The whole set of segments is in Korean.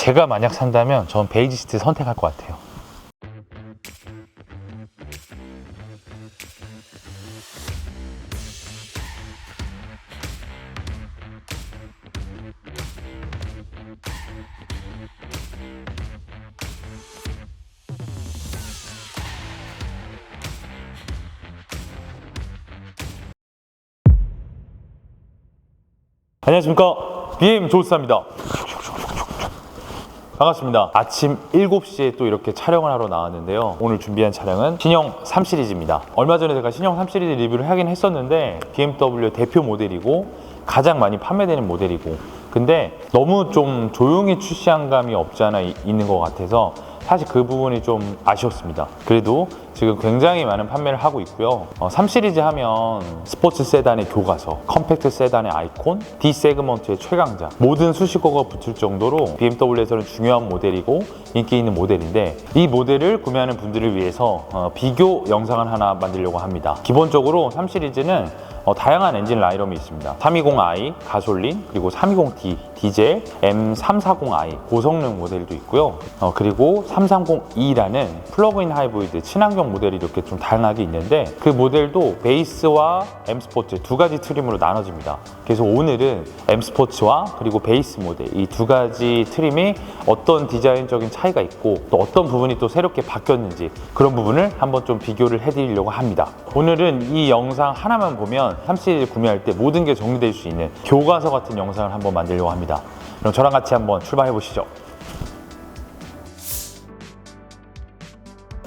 제가 만약 산다면 전 베이지 시트 선택할 것 같아요. 안녕하십니까, BM 조우스입니다. 반갑습니다. 아침 7시에 또 이렇게 촬영을 하러 나왔는데요. 오늘 준비한 차량은 신형 3 시리즈입니다. 얼마 전에 제가 신형 3 시리즈 리뷰를 하긴 했었는데 BMW 대표 모델이고 가장 많이 판매되는 모델이고, 근데 너무 좀 조용히 출시한 감이 없지 않아 있는 것 같아서 사실 그 부분이 좀 아쉬웠습니다. 그래도 지금 굉장히 많은 판매를 하고 있고요. 3 시리즈 하면 스포츠 세단의 교과서, 컴팩트 세단의 아이콘, D 세그먼트의 최강자, 모든 수식어가 붙을 정도로 BMW에서는 중요한 모델이고 인기 있는 모델인데, 이 모델을 구매하는 분들을 위해서 비교 영상을 하나 만들려고 합니다. 기본적으로 3 시리즈는 다양한 엔진 라인업이 있습니다. 320i 가솔린, 그리고 320d 디젤, M340i 고성능 모델도 있고요. 그리고 330e라는 플러그인 하이브리드 친환경 모델이 이렇게 좀 다양하게 있는데, 그 모델도 베이스와 M 스포츠 두 가지 트림으로 나눠집니다. 그래서 오늘은 M 스포츠와 그리고 베이스 모델 이 두 가지 트림이 어떤 디자인적인 차이가 있고 또 어떤 부분이 또 새롭게 바뀌었는지, 그런 부분을 한번 좀 비교를 해드리려고 합니다. 오늘은 이 영상 하나만 보면 3 시리즈 구매할 때 모든 게 정리될 수 있는 교과서 같은 영상을 한번 만들려고 합니다. 그럼 저랑 같이 한번 출발해 보시죠.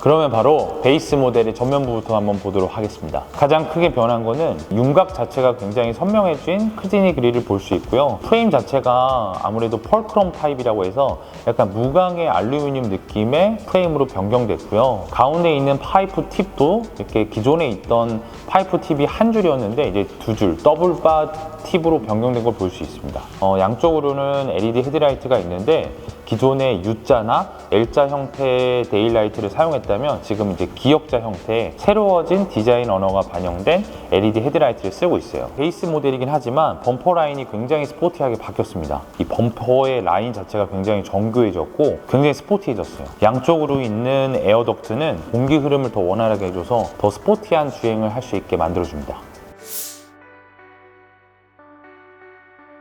그러면 바로 베이스 모델의 전면부부터 한번 보도록 하겠습니다. 가장 크게 변한 거는 윤곽 자체가 굉장히 선명해진 크디니 그릴을 볼 수 있고요. 프레임 자체가 아무래도 펄크롬 타입이라고 해서 약간 무광의 알루미늄 느낌의 프레임으로 변경됐고요. 가운데 있는 파이프 팁도 이렇게 기존에 있던 파이프 팁이 한 줄이었는데 이제 두 줄, 더블바 팁으로 변경된 걸 볼 수 있습니다. 양쪽으로는 LED 헤드라이트가 있는데, 기존의 U자나 L자 형태의 데일라이트를 사용했다면 지금 이제 기역자 형태의 새로워진 디자인 언어가 반영된 LED 헤드라이트를 쓰고 있어요. 베이스 모델이긴 하지만 범퍼 라인이 굉장히 스포티하게 바뀌었습니다. 이 범퍼의 라인 자체가 굉장히 정교해졌고 굉장히 스포티해졌어요. 양쪽으로 있는 에어덕트는 공기 흐름을 더 원활하게 해줘서 더 스포티한 주행을 할 수 있게 만들어줍니다.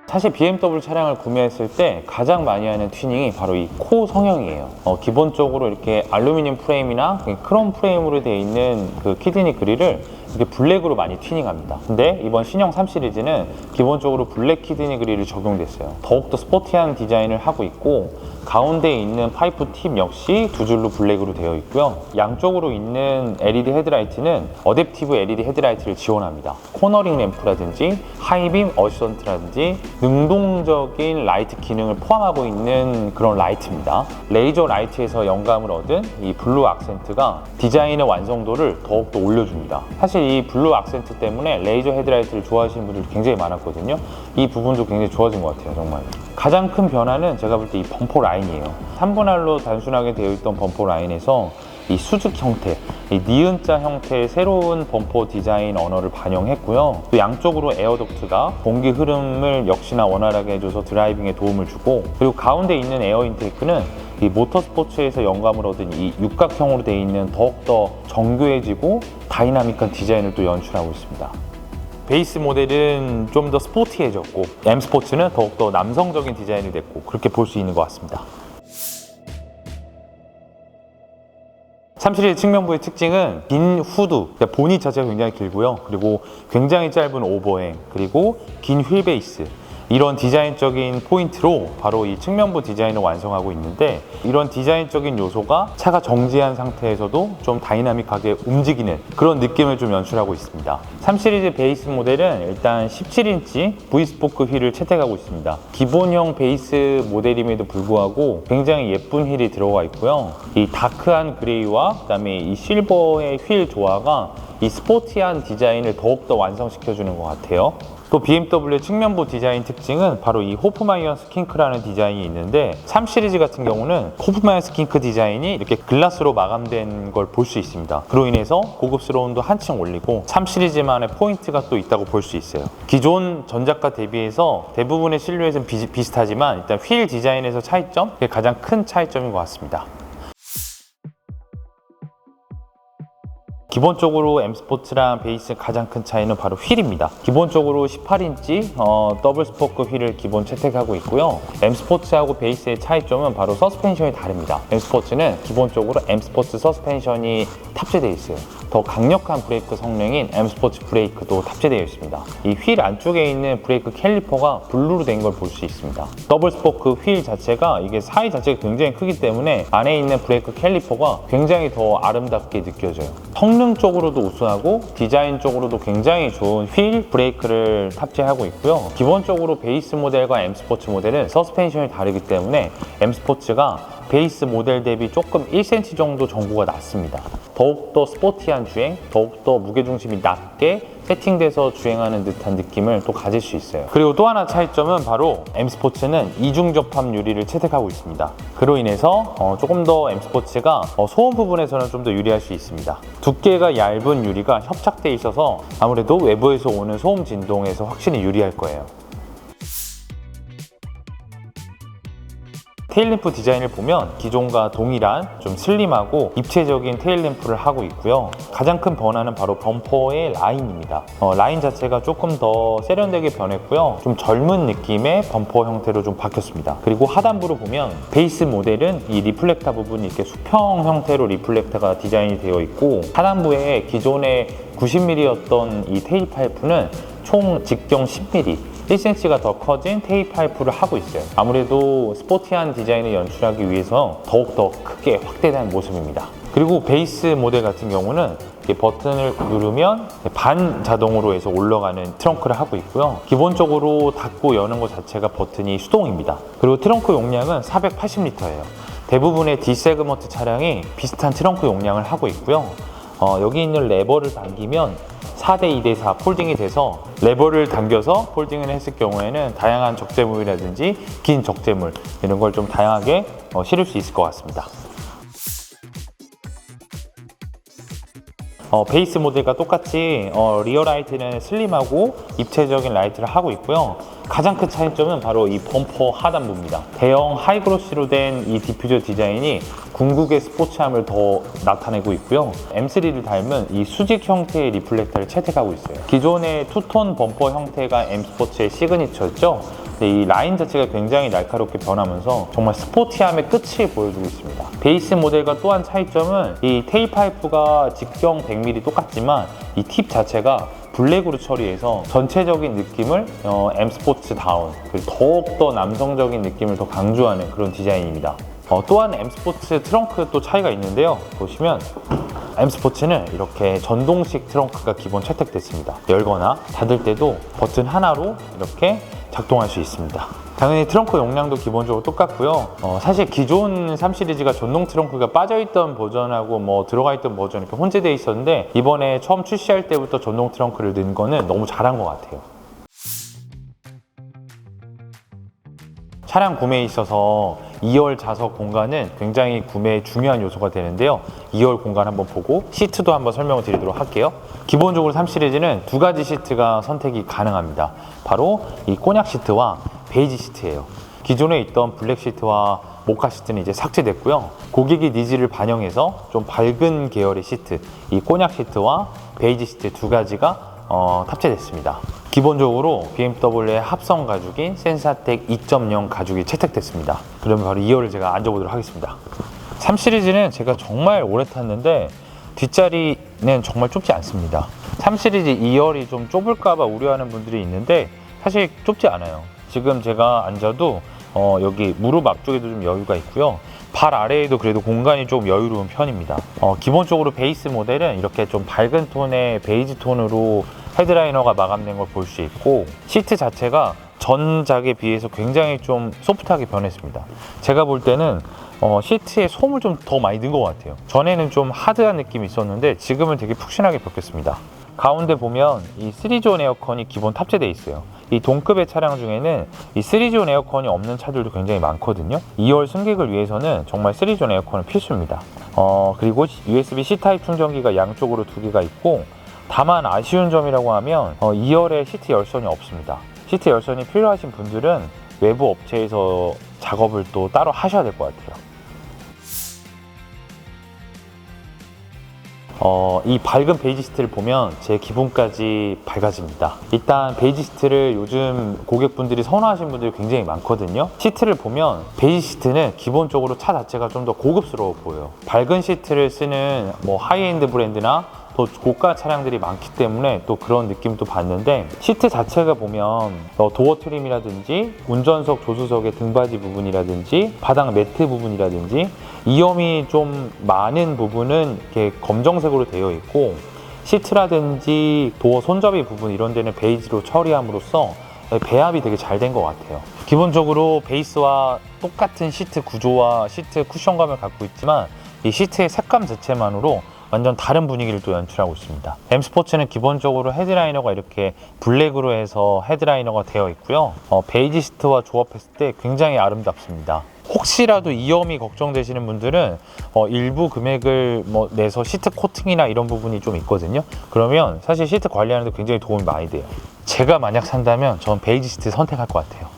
사실 BMW 차량을 구매했을 때 가장 많이 하는 튜닝이 바로 이 코 성형이에요. 기본적으로 이렇게 알루미늄 프레임이나 크롬 프레임으로 되어 있는 그 키드니 그릴을 이렇게 블랙으로 많이 튜닝합니다. 근데 이번 신형 3 시리즈는 기본적으로 블랙 키드니 그릴이 적용됐어요. 더욱더 스포티한 디자인을 하고 있고, 가운데에 있는 파이프 팁 역시 두 줄로 블랙으로 되어 있고요. 양쪽으로 있는 LED 헤드라이트는 어댑티브 LED 헤드라이트를 지원합니다. 코너링 램프라든지 하이빔 어시스턴트라든지 능동적인 라이트 기능을 포함하고 있는 그런 라이트입니다. 레이저 라이트에서 영감을 얻은 이 블루 악센트가 디자인의 완성도를 더욱더 올려줍니다. 사실 이 블루 악센트 때문에 레이저 헤드라이트를 좋아하시는 분들도 굉장히 많았거든요. 이 부분도 굉장히 좋아진 것 같아요, 정말. 가장 큰 변화는 제가 볼 때 이 범퍼 라인이에요. 3분할로 단순하게 되어 있던 범퍼 라인에서 이 수직 형태, 이 니은자 형태의 새로운 범퍼 디자인 언어를 반영했고요. 또 양쪽으로 에어덕트가 공기 흐름을 역시나 원활하게 해줘서 드라이빙에 도움을 주고, 그리고 가운데 있는 에어 인테이크는 이 모터스포츠에서 영감을 얻은 이 육각형으로 되어 있는 더욱더 정교해지고 다이나믹한 디자인을 또 연출하고 있습니다. 베이스 모델은 좀 더 스포티해졌고, M 스포츠는 더욱더 남성적인 디자인이 됐고, 그렇게 볼 수 있는 것 같습니다. 3 시리즈 측면부의 특징은 긴 후드, 그러니까 보닛 자체가 굉장히 길고요. 그리고 굉장히 짧은 오버행, 그리고 긴 휠베이스, 이런 디자인적인 포인트로 바로 이 측면부 디자인을 완성하고 있는데, 이런 디자인적인 요소가 차가 정지한 상태에서도 좀 다이나믹하게 움직이는 그런 느낌을 좀 연출하고 있습니다. 3 시리즈 베이스 모델은 일단 17인치 V스포크 휠을 채택하고 있습니다. 기본형 베이스 모델임에도 불구하고 굉장히 예쁜 휠이 들어가 있고요. 이 다크한 그레이와 그다음에 이 실버의 휠 조화가 이 스포티한 디자인을 더욱더 완성시켜주는 것 같아요. 또 BMW의 측면부 디자인 특징은 바로 이 호프마이어 스킨크라는 디자인이 있는데 3 시리즈 같은 경우는 호프마이어 스킨크 디자인이 이렇게 글라스로 마감된 걸 볼 수 있습니다. 그로 인해서 고급스러움도 한층 올리고 3 시리즈만의 포인트가 또 있다고 볼 수 있어요. 기존 전작과 대비해서 대부분의 실루엣은 비슷하지만 일단 휠 디자인에서 차이점, 그게 가장 큰 차이점인 것 같습니다. 기본적으로 M 스포츠랑 베이스 가장 큰 차이는 바로 휠입니다. 기본적으로 18인치 더블 스포크 휠을 기본 채택하고 있고요. M 스포츠하고 베이스의 차이점은 바로 서스펜션이 다릅니다. M 스포츠는 기본적으로 M 스포츠 서스펜션이 탑재되어 있어요. 더 강력한 브레이크 성능인 M 스포츠 브레이크도 탑재되어 있습니다. 이 휠 안쪽에 있는 브레이크 캘리퍼가 블루로 된 걸 볼 수 있습니다. 더블 스포크 휠 자체가 이게 사이 자체가 굉장히 크기 때문에 안에 있는 브레이크 캘리퍼가 굉장히 더 아름답게 느껴져요. 성능적으로도 우수하고 디자인적으로도 굉장히 좋은 휠 브레이크를 탑재하고 있고요. 기본적으로 베이스 모델과 M 스포츠 모델은 서스펜션이 다르기 때문에 M 스포츠가 베이스 모델 대비 조금 1cm 정도 전고가 낮습니다. 더욱더 스포티한 주행, 더욱더 무게중심이 낮게 세팅돼서 주행하는 듯한 느낌을 또 가질 수 있어요. 그리고 또 하나 차이점은 바로 M 스포츠는 이중 접합 유리를 채택하고 있습니다. 그로 인해서 조금 더 M 스포츠가 소음 부분에서는 좀 더 유리할 수 있습니다. 두께가 얇은 유리가 협착돼 있어서 아무래도 외부에서 오는 소음 진동에서 확실히 유리할 거예요. 테일램프 디자인을 보면 기존과 동일한 좀 슬림하고 입체적인 테일램프를 하고 있고요. 가장 큰 변화는 바로 범퍼의 라인입니다. 라인 자체가 조금 더 세련되게 변했고요. 좀 젊은 느낌의 범퍼 형태로 좀 바뀌었습니다. 그리고 하단부를 보면 베이스 모델은 이 리플렉터 부분이 이렇게 수평 형태로 리플렉터가 디자인이 되어 있고 하단부에 기존의 90mm였던 이 테일 파이프는 총 직경 10mm 1cm가 더 커진 테일 파이프를 하고 있어요. 아무래도 스포티한 디자인을 연출하기 위해서 더욱더 크게 확대된 모습입니다. 그리고 베이스 모델 같은 경우는 버튼을 누르면 반 자동으로 해서 올라가는 트렁크를 하고 있고요. 기본적으로 닫고 여는 것 자체가 버튼이 수동입니다. 그리고 트렁크 용량은 480L예요. 대부분의 D 세그먼트 차량이 비슷한 트렁크 용량을 하고 있고요. 여기 있는 레버를 당기면 4대 2대 4 폴딩이 돼서 레버를 당겨서 폴딩을 했을 경우에는 다양한 적재물이라든지 긴 적재물 이런 걸 좀 다양하게 실을 수 있을 것 같습니다. 베이스 모델과 똑같이 리어 라이트는 슬림하고 입체적인 라이트를 하고 있고요. 가장 큰 차이점은 바로 이 범퍼 하단부입니다. 대형 하이그로시로 된 이 디퓨저 디자인이 궁극의 스포츠함을 더 나타내고 있고요. M3를 닮은 이 수직 형태의 리플렉터를 채택하고 있어요. 기존의 투톤 범퍼 형태가 M 스포츠의 시그니처였죠. 이 라인 자체가 굉장히 날카롭게 변하면서 정말 스포티함의 끝을 보여주고 있습니다. 베이스 모델과 또한 차이점은 이 테일 파이프가 직경 100mm 똑같지만 이 팁 자체가 블랙으로 처리해서 전체적인 느낌을 M 스포츠다운 그리고 더욱더 남성적인 느낌을 더 강조하는 그런 디자인입니다. 또한 M 스포츠 트렁크 또 차이가 있는데요. 보시면 M 스포츠는 이렇게 전동식 트렁크가 기본 채택됐습니다. 열거나 닫을 때도 버튼 하나로 이렇게 작동할 수 있습니다. 당연히 트렁크 용량도 기본적으로 똑같고요. 사실 기존 3 시리즈가 전동 트렁크가 빠져있던 버전하고 들어가 있던 버전 이렇게 혼재되어 있었는데 이번에 처음 출시할 때부터 전동 트렁크를 넣은 거는 너무 잘한 것 같아요. 차량 구매에 있어서 2열 좌석 공간은 굉장히 구매에 중요한 요소가 되는데요. 2열 공간 한번 보고 시트도 한번 설명을 드리도록 할게요. 기본적으로 3 시리즈는 두 가지 시트가 선택이 가능합니다. 바로 이 꼬냑 시트와 베이지 시트예요. 기존에 있던 블랙 시트와 모카 시트는 이제 삭제됐고요. 고객의 니즈를 반영해서 좀 밝은 계열의 시트, 이 꼬냑 시트와 베이지 시트 두 가지가 탑재됐습니다. 기본적으로 BMW의 합성 가죽인 센사텍 2.0 가죽이 채택됐습니다. 그러면 바로 2열을 제가 앉아보도록 하겠습니다. 3 시리즈는 제가 정말 오래 탔는데 뒷자리는 정말 좁지 않습니다. 3 시리즈 2열이 좀 좁을까봐 우려하는 분들이 있는데 사실 좁지 않아요. 지금 제가 앉아도 여기 무릎 앞쪽에도 좀 여유가 있고요. 발 아래에도 그래도 공간이 좀 여유로운 편입니다. 기본적으로 베이스 모델은 이렇게 좀 밝은 톤의 베이지 톤으로 헤드라이너가 마감된 걸 볼 수 있고 시트 자체가 전작에 비해서 굉장히 좀 소프트하게 변했습니다. 제가 볼 때는 시트에 솜을 좀 더 많이 넣은 것 같아요. 전에는 좀 하드한 느낌이 있었는데 지금은 되게 푹신하게 바뀌었습니다. 가운데 보면 이 3존 에어컨이 기본 탑재되어 있어요. 이 동급의 차량 중에는 이 3존 에어컨이 없는 차들도 굉장히 많거든요. 2열 승객을 위해서는 정말 3존 에어컨은 필수입니다. 그리고 USB-C 타입 충전기가 양쪽으로 2개가 있고, 다만 아쉬운 점이라고 하면 2열에 시트 열선이 없습니다. 시트 열선이 필요하신 분들은 외부 업체에서 작업을 또 따로 하셔야 될 것 같아요. 이 밝은 베이지 시트를 보면 제 기분까지 밝아집니다. 일단 베이지 시트를 요즘 고객분들이 선호하시는 분들이 굉장히 많거든요. 시트를 보면 베이지 시트는 기본적으로 차 자체가 좀 더 고급스러워 보여요. 밝은 시트를 쓰는 뭐 하이엔드 브랜드나 더 고가 차량들이 많기 때문에 또 그런 느낌도 받는데, 시트 자체가 보면 도어 트림이라든지 운전석 조수석의 등받이 부분이라든지 바닥 매트 부분이라든지 이염이 좀 많은 부분은 이렇게 검정색으로 되어 있고, 시트라든지 도어 손잡이 부분 이런 데는 베이지로 처리함으로써 배합이 되게 잘 된 것 같아요. 기본적으로 베이스와 똑같은 시트 구조와 시트 쿠션감을 갖고 있지만 이 시트의 색감 자체만으로 완전 다른 분위기를 또 연출하고 있습니다. M스포츠는 기본적으로 헤드라이너가 이렇게 블랙으로 해서 헤드라이너가 되어 있고요. 베이지 시트와 조합했을 때 굉장히 아름답습니다. 혹시라도 이염이 걱정되시는 분들은 일부 금액을 내서 시트 코팅이나 이런 부분이 좀 있거든요. 그러면 사실 시트 관리하는 데 굉장히 도움이 많이 돼요. 제가 만약 산다면 전 베이지 시트 선택할 것 같아요.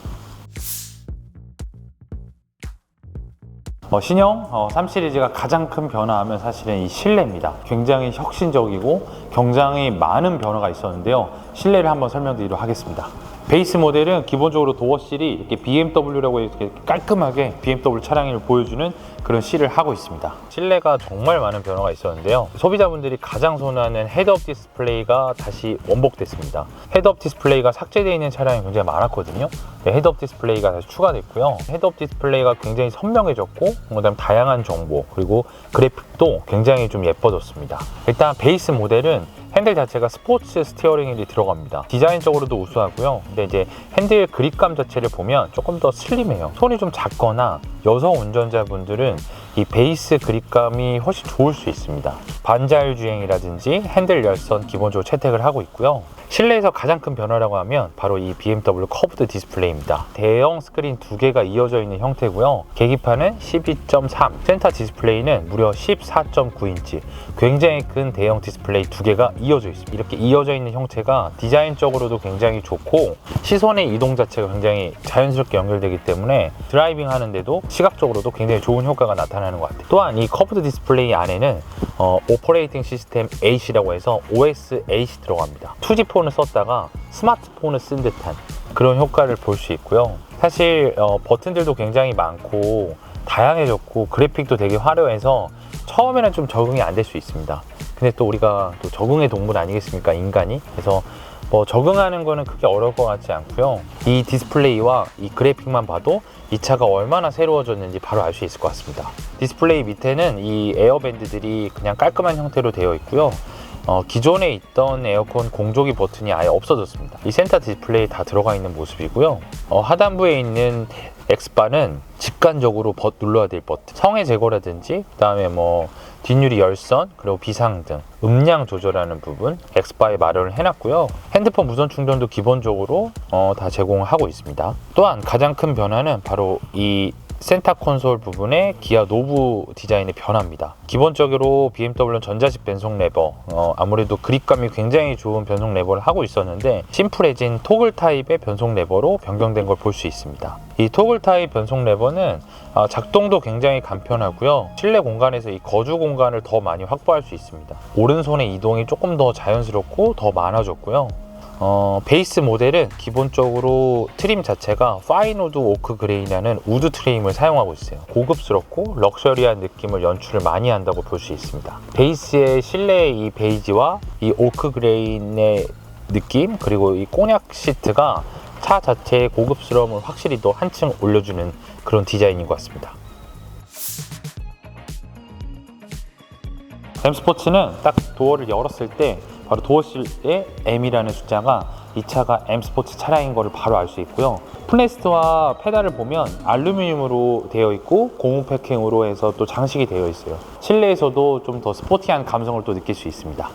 신형 3 시리즈가 가장 큰 변화하면 사실은 이 실내입니다. 굉장히 혁신적이고 굉장히 많은 변화가 있었는데요. 실내를 한번 설명드리도록 하겠습니다. 베이스 모델은 기본적으로 도어실이 이렇게 BMW라고 이렇게 깔끔하게 BMW 차량을 보여주는 그런 실을 하고 있습니다. 실내가 정말 많은 변화가 있었는데요. 소비자분들이 가장 선호하는 헤드업 디스플레이가 다시 원복됐습니다. 헤드업 디스플레이가 삭제되어 있는 차량이 굉장히 많았거든요. 네, 헤드업 디스플레이가 다시 추가됐고요. 헤드업 디스플레이가 굉장히 선명해졌고, 그다음 다양한 정보 그리고 그래픽도 굉장히 좀 예뻐졌습니다. 일단 베이스 모델은 핸들 자체가 스포츠 스티어링 휠이 들어갑니다. 디자인적으로도 우수하고요. 근데 이제 핸들 그립감 자체를 보면 조금 더 슬림해요. 손이 좀 작거나 여성 운전자분들은 이 베이스 그립감이 훨씬 좋을 수 있습니다. 반자율 주행이라든지 핸들 열선 기본적으로 채택을 하고 있고요. 실내에서 가장 큰 변화라고 하면 바로 이 BMW 커브드 디스플레이입니다. 대형 스크린 2개가 이어져 있는 형태고요. 계기판은 12.3, 센터 디스플레이는 무려 14.9인치, 굉장히 큰 대형 디스플레이 2개가 이어져 있습니다. 이렇게 이어져 있는 형태가 디자인적으로도 굉장히 좋고, 시선의 이동 자체가 굉장히 자연스럽게 연결되기 때문에 드라이빙 하는데도 시각적으로도 굉장히 좋은 효과가 나타나는 것 같아요. 또한 이 커브드 디스플레이 안에는 오퍼레이팅 시스템 8이라고 해서 OS 8이 들어갑니다. 2G폰을 썼다가 스마트폰을 쓴 듯한 그런 효과를 볼 수 있고요. 사실 버튼들도 굉장히 많고 다양해졌고 그래픽도 되게 화려해서 처음에는 좀 적응이 안 될 수 있습니다. 근데 또 우리가 또 적응의 동물 아니겠습니까, 인간이? 그래서 적응하는 거는 그렇게 어려울 것 같지 않고요. 이 디스플레이와 이 그래픽만 봐도 이 차가 얼마나 새로워졌는지 바로 알 수 있을 것 같습니다. 디스플레이 밑에는 이 에어밴드들이 그냥 깔끔한 형태로 되어 있고요. 기존에 있던 에어컨 공조기 버튼이 아예 없어졌습니다. 이 센터 디스플레이 다 들어가 있는 모습이고요. 하단부에 있는 X바는 직관적으로 눌러야 될 버튼, 성해 제거라든지 그다음에 뒷유리 열선, 그리고 비상등, 음량 조절하는 부분 X바에 마련을 해놨고요. 핸드폰 무선 충전도 기본적으로 다 제공하고 있습니다. 또한 가장 큰 변화는 바로 이 센터 콘솔 부분의 기아 노브 디자인의 변화입니다. 기본적으로 BMW는 전자식 변속 레버, 아무래도 그립감이 굉장히 좋은 변속 레버를 하고 있었는데 심플해진 토글 타입의 변속 레버로 변경된 걸 볼 수 있습니다. 이 토글 타입 변속 레버는 작동도 굉장히 간편하고요. 실내 공간에서 이 거주 공간을 더 많이 확보할 수 있습니다. 오른손의 이동이 조금 더 자연스럽고 더 많아졌고요. 베이스 모델은 기본적으로 트림 자체가 파인우드 오크 그레이라는 우드 트림을 사용하고 있어요. 고급스럽고 럭셔리한 느낌을 연출을 많이 한다고 볼 수 있습니다. 베이스의 실내의 이 베이지와 이 오크 그레인의 느낌, 그리고 이 꼬냑 시트가 차 자체의 고급스러움을 확실히 더 한층 올려주는 그런 디자인인 것 같습니다. M스포츠는 딱 도어를 열었을 때 바로 도어실에 M이라는 숫자가 이 차가 M스포츠 차량인 것을 바로 알 수 있고요. 플레이스트와 페달을 보면 알루미늄으로 되어 있고 고무 패킹으로 해서 또 장식이 되어 있어요. 실내에서도 좀 더 스포티한 감성을 또 느낄 수 있습니다.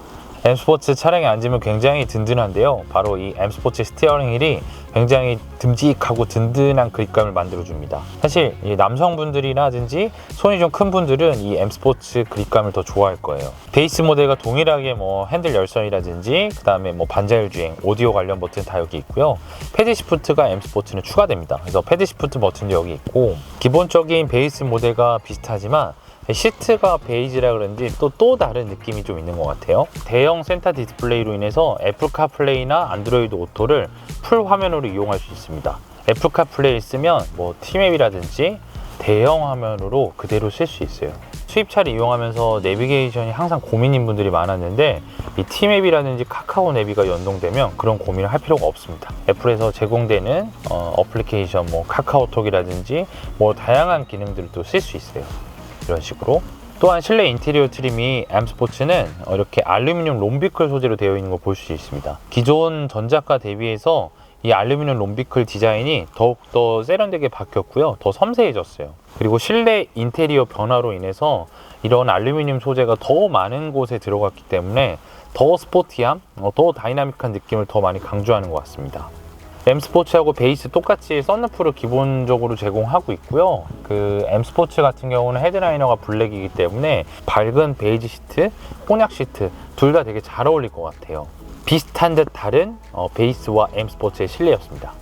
M 스포츠 차량에 앉으면 굉장히 든든한데요. 바로 이 M 스포츠 스티어링 휠이 굉장히 듬직하고 든든한 그립감을 만들어줍니다. 사실 이 남성분들이라든지 손이 좀 큰 분들은 이 M 스포츠 그립감을 더 좋아할 거예요. 베이스 모델과 동일하게 뭐 핸들 열선이라든지 그 다음에 뭐 반자율 주행, 오디오 관련 버튼 다 여기 있고요. 패드 시프트가 M 스포츠는 추가됩니다. 그래서 패드 시프트 버튼도 여기 있고, 기본적인 베이스 모델과 비슷하지만 시트가 베이지라 그런지 또 다른 느낌이 좀 있는 것 같아요. 대형 센터 디스플레이로 인해서 애플 카플레이나 안드로이드 오토를 풀 화면으로 이용할 수 있습니다. 애플 카플레이를 쓰면 뭐 티맵이라든지 대형 화면으로 그대로 쓸 수 있어요. 수입차를 이용하면서 내비게이션이 항상 고민인 분들이 많았는데, 이 티맵이라든지 카카오 내비가 연동되면 그런 고민을 할 필요가 없습니다. 애플에서 제공되는 어플리케이션, 뭐 카카오톡이라든지 뭐 다양한 기능들도 쓸 수 있어요. 이런 식으로. 또한 실내 인테리어 트림이 M 스포츠는 이렇게 알루미늄 롬비클 소재로 되어 있는 걸 볼 수 있습니다. 기존 전작과 대비해서 이 알루미늄 롬비클 디자인이 더욱더 세련되게 바뀌었고요. 더 섬세해졌어요. 그리고 실내 인테리어 변화로 인해서 이런 알루미늄 소재가 더 많은 곳에 들어갔기 때문에 더 스포티함, 더 다이나믹한 느낌을 더 많이 강조하는 것 같습니다. M 스포츠하고 베이스 똑같이 썬루프를 기본적으로 제공하고 있고요. 그 M 스포츠 같은 경우는 헤드라이너가 블랙이기 때문에 밝은 베이지 시트, 혼약 시트 둘 다 되게 잘 어울릴 것 같아요. 비슷한 듯 다른 베이스와 M 스포츠의 실내였습니다.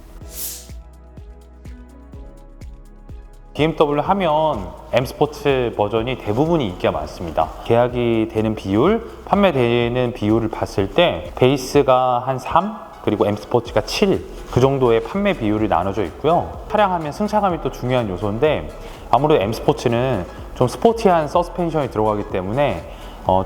BMW 하면 M 스포츠 버전이 대부분이 인기가 많습니다. 계약이 되는 비율, 판매되는 비율을 봤을 때 베이스가 한 3, 그리고 M 스포츠가 7, 그 정도의 판매 비율이 나눠져 있고요. 차량하면 승차감이 또 중요한 요소인데, 아무래도 M 스포츠는 좀 스포티한 서스펜션이 들어가기 때문에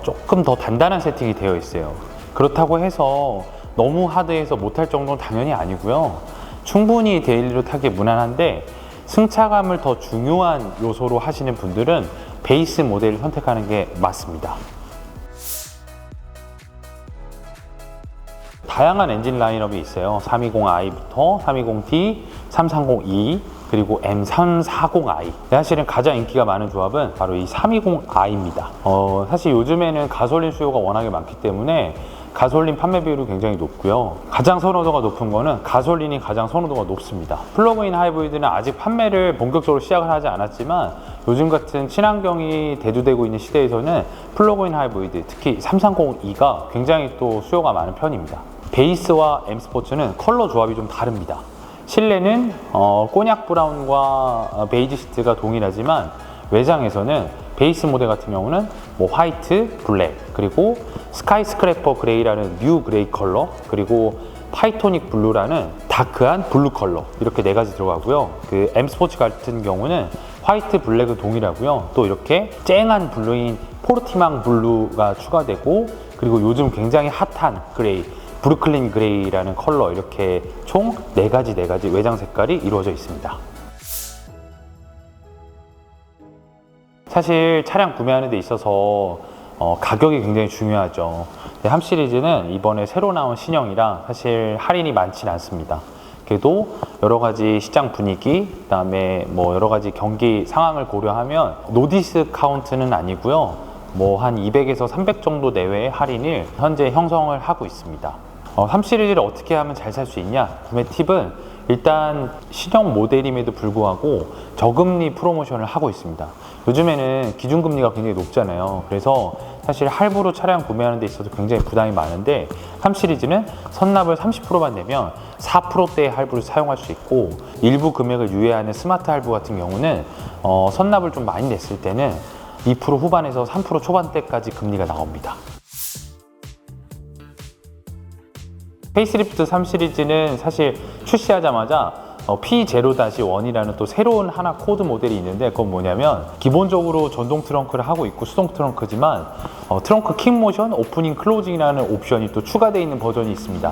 조금 더 단단한 세팅이 되어 있어요. 그렇다고 해서 너무 하드해서 못할 정도는 당연히 아니고요. 충분히 데일리로 타기 무난한데, 승차감을 더 중요한 요소로 하시는 분들은 베이스 모델을 선택하는 게 맞습니다. 다양한 엔진 라인업이 있어요. 320i부터 320d, 330e, 그리고 M340i. 사실은 가장 인기가 많은 조합은 바로 이 320i입니다. 사실 요즘에는 가솔린 수요가 워낙에 많기 때문에 가솔린 판매 비율이 굉장히 높고요. 가장 선호도가 높은 거는 가솔린이 가장 선호도가 높습니다. 플러그인 하이브리드는 아직 판매를 본격적으로 시작을 하지 않았지만, 요즘 같은 친환경이 대두되고 있는 시대에서는 플러그인 하이브리드, 특히 330e가 굉장히 또 수요가 많은 편입니다. 베이스와 M 스포츠는 컬러 조합이 좀 다릅니다. 실내는 꼬냑 브라운과 베이지 시트가 동일하지만, 외장에서는 베이스 모델 같은 경우는 뭐 화이트, 블랙, 그리고 스카이 스크래퍼 그레이라는 뉴 그레이 컬러, 그리고 타이토닉 블루라는 다크한 블루 컬러, 이렇게 네 가지 들어가고요. 그 M 스포츠 같은 경우는 화이트, 블랙은 동일하고요. 또 이렇게 쨍한 블루인 포르티망 블루가 추가되고, 그리고 요즘 굉장히 핫한 그레이, 브루클린 그레이라는 컬러, 이렇게 총 4가지 외장 색깔이 이루어져 있습니다. 사실 차량 구매하는 데 있어서 가격이 굉장히 중요하죠. 함 시리즈는 이번에 새로 나온 신형이라 사실 할인이 많지는 않습니다. 그래도 여러 가지 시장 분위기, 그다음에 뭐 여러 가지 경기 상황을 고려하면 노디스 카운트는 아니고요. 뭐 한 200에서 300 정도 내외의 할인을 현재 형성을 하고 있습니다. 3 시리즈를 어떻게 하면 잘 살 수 있냐? 구매 팁은 일단 신형 모델임에도 불구하고 저금리 프로모션을 하고 있습니다. 요즘에는 기준금리가 굉장히 높잖아요. 그래서 사실 할부로 차량 구매하는 데 있어서 굉장히 부담이 많은데, 3 시리즈는 선납을 30%만 내면 4%대의 할부를 사용할 수 있고, 일부 금액을 유예하는 스마트 할부 같은 경우는 선납을 좀 많이 냈을 때는 2% 후반에서 3% 초반대까지 금리가 나옵니다. 페이스리프트 3 시리즈는 사실 출시하자마자 P0-1이라는 또 새로운 하나 코드 모델이 있는데, 그건 뭐냐면 기본적으로 전동 트렁크를 하고 있고 수동 트렁크지만 트렁크 킥모션, 오프닝, 클로징이라는 옵션이 또 추가되어 있는 버전이 있습니다.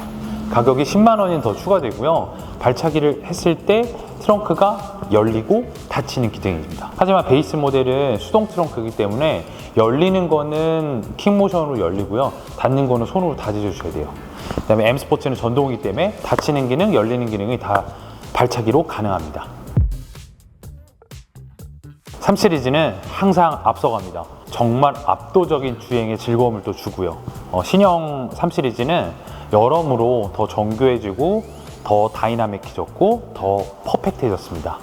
가격이 10만 원이 더 추가되고요. 발차기를 했을 때 트렁크가 열리고 닫히는 기능입니다. 하지만 베이스 모델은 수동 트렁크이기 때문에 열리는 거는 킥모션으로 열리고요. 닫는 거는 손으로 닫아주셔야 돼요. 그 다음에 M 스포츠는 전동이기 때문에 닫히는 기능, 열리는 기능이 다 발차기로 가능합니다. 3 시리즈는 항상 앞서갑니다. 정말 압도적인 주행의 즐거움을 또 주고요. 신형 3 시리즈는 여러모로 더 정교해지고 더 다이나믹해졌고 더 퍼펙트해졌습니다.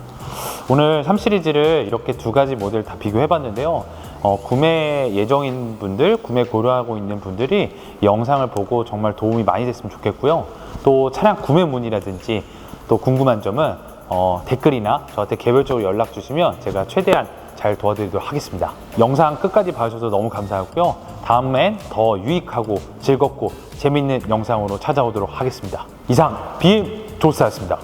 오늘 3 시리즈를 이렇게 두 가지 모델 다 비교해 봤는데요. 구매 예정인 분들, 구매 고려하고 있는 분들이 이 영상을 보고 정말 도움이 많이 됐으면 좋겠고요. 또 차량 구매 문의라든지 또 궁금한 점은 댓글이나 저한테 개별적으로 연락 주시면 제가 최대한 잘 도와드리도록 하겠습니다. 영상 끝까지 봐주셔서 너무 감사하고요. 다음엔 더 유익하고 즐겁고 재밌는 영상으로 찾아오도록 하겠습니다. 이상 BM 조스타였습니다.